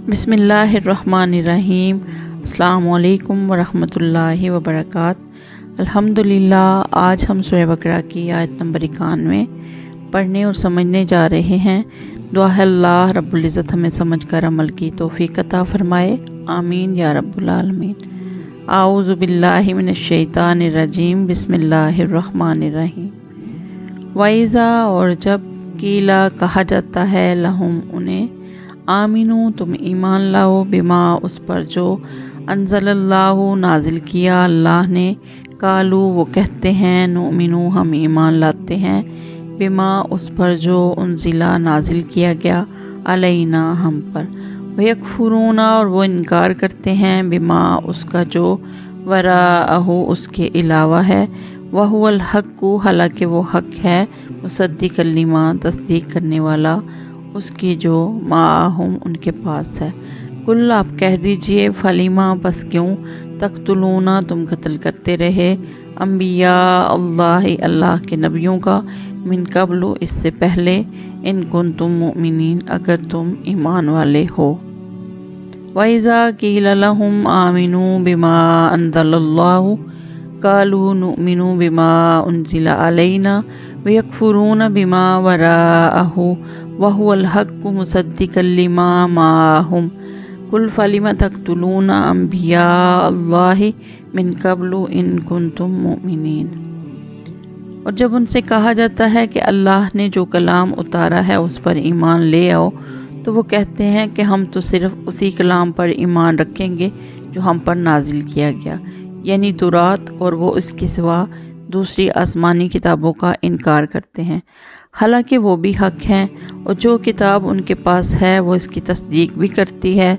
बिस्मिल्लाहिर्रहमानिर्रहीम। अस्सलामु अलैकुम वरहमतुल्लाहि वबरकात। अल्हम्दुलिल्लाह। आज हम सूरह बकरा की आयत नंबर 91 पढ़ने और समझने जा रहे हैं। दुआ है अल्लाह रब्बुल इज़्ज़त हमें समझकर अमल की तौफीक अता फरमाए, आमीन या रब्बुल आलमीन। आऊज़ु बिल्लाहि मिनश शैतानिर रजीम। बिस्मिल्लाहिर्रहमानिर्रहीम। वाइज़ा, और जब कीला कहा जाता है, लहुम उन्हें, आमिनू तुम ईमान लाओ, बिमा उस पर जो, अंज़लल्लाहु नाजिल किया अल्लाह ने, कालू वो कहते हैं, नुमिनू हम ईमान लाते हैं, बिमा उस पर जो, उनजिला नाजिल किया गया, अलैना हम पर, वयकफुरूना और वो इनकार करते हैं, बिमा उसका जो, वराअहु उसके अलावा है, वहुवल हक्कु हालांकि वो हक है, मुसद्दिक़ल लिमा तस्दीक करने वाला उसकी जो, माहुम उनके पास है। कुल आप कह दीजिए, फलीमा बस क्यों, तक़तुलूना तुम कत्ल करते रहे, अम्बिया अल्लाह के नबियों का, मिन कब्लु इससे पहले, इन कुंतुम मुमिनीन अगर तुम ईमान वाले हो। वइज़ा क़ील लहुम आमिनू बिमा अंज़लल्लाहु कालू नुमिनु बिमा उनज़िला अलैना वयकफुरून बिमा वराअहु वहुवल हक्कु मुसद्दिक़ल लिमा माहुम कुल फलिमा तक़तुलूना अंबिया अल्लाहि मिन कब्लु इन कुंतुम मुमिनीन। और जब उनसे कहा जाता है कि अल्लाह ने जो कलाम उतारा है उस पर ईमान ले आओ, तो वो कहते हैं कि हम तो सिर्फ उसी कलाम पर ईमान रखेंगे जो हम पर नाजिल किया गया, यानी तौरात, और वो इसके सिवा दूसरी आसमानी किताबों का इनकार करते हैं, हालांकि वो भी हक हैं, और जो किताब उनके पास है वो इसकी तस्दीक भी करती है।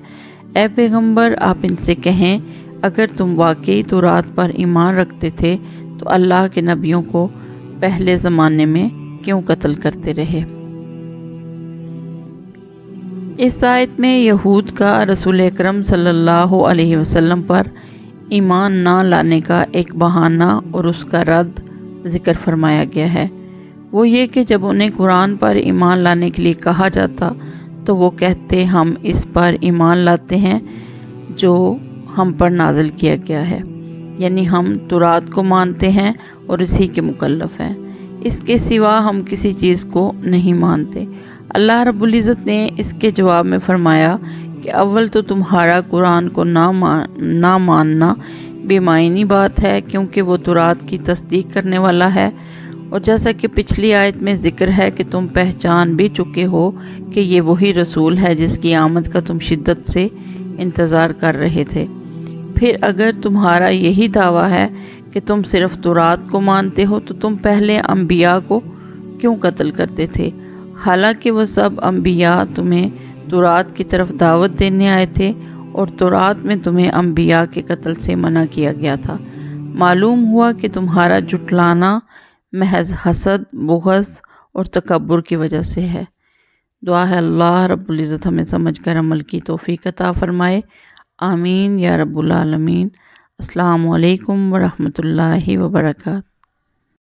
ए पैगंबर, आप इनसे कहें, अगर तुम वाकई तौरात पर ईमान रखते थे तो अल्लाह के नबियों को पहले ज़माने में क्यों कत्ल करते रहे। इस आयत में यहूद का रसूल अकरम सल्लल्लाहु अलैहि वसल्लम पर ईमान ना लाने का एक बहाना और उसका रद्द ज़िक्र फरमाया गया है। वो ये कि जब उन्हें कुरान पर ईमान लाने के लिए कहा जाता तो वो कहते, हम इस पर ईमान लाते हैं जो हम पर नाजिल किया गया है, यानी हम तौरात को मानते हैं और इसी के मुकल्लफ हैं, इसके सिवा हम किसी चीज़ को नहीं मानते। अल्लाह रब्बुल इज़्ज़त ने इसके जवाब में फरमाया कि अव्वल तो तुम्हारा कुरान को ना मानना बेमायनी बात है, क्योंकि वो तौरात की तस्दीक करने वाला है, और जैसा कि पिछली आयत में ज़िक्र है कि तुम पहचान भी चुके हो कि ये वही रसूल है जिसकी आमद का तुम शिद्दत से इंतज़ार कर रहे थे। फिर अगर तुम्हारा यही दावा है कि तुम सिर्फ तौरात को मानते हो, तो तुम पहले अम्बिया को क्यों कत्ल करते थे, हालांकि वो सब अम्बिया तुम्हें तौरात की तरफ दावत देने आए थे, और तौरात में तुम्हें अम्बिया के कत्ल से मना किया गया था। मालूम हुआ कि तुम्हारा जुटलाना महज हसद, बुग़्ज़ और तकब्बुर की वजह से है। दुआ है अल्लाह रब्बुल इज़्ज़त हमें समझकर अमल की तौफीक अता फरमाए, आमीन या रब्बुल आलमीन। अस्सलामु अलैकुम वरहमतुल्लाहि वबरकात।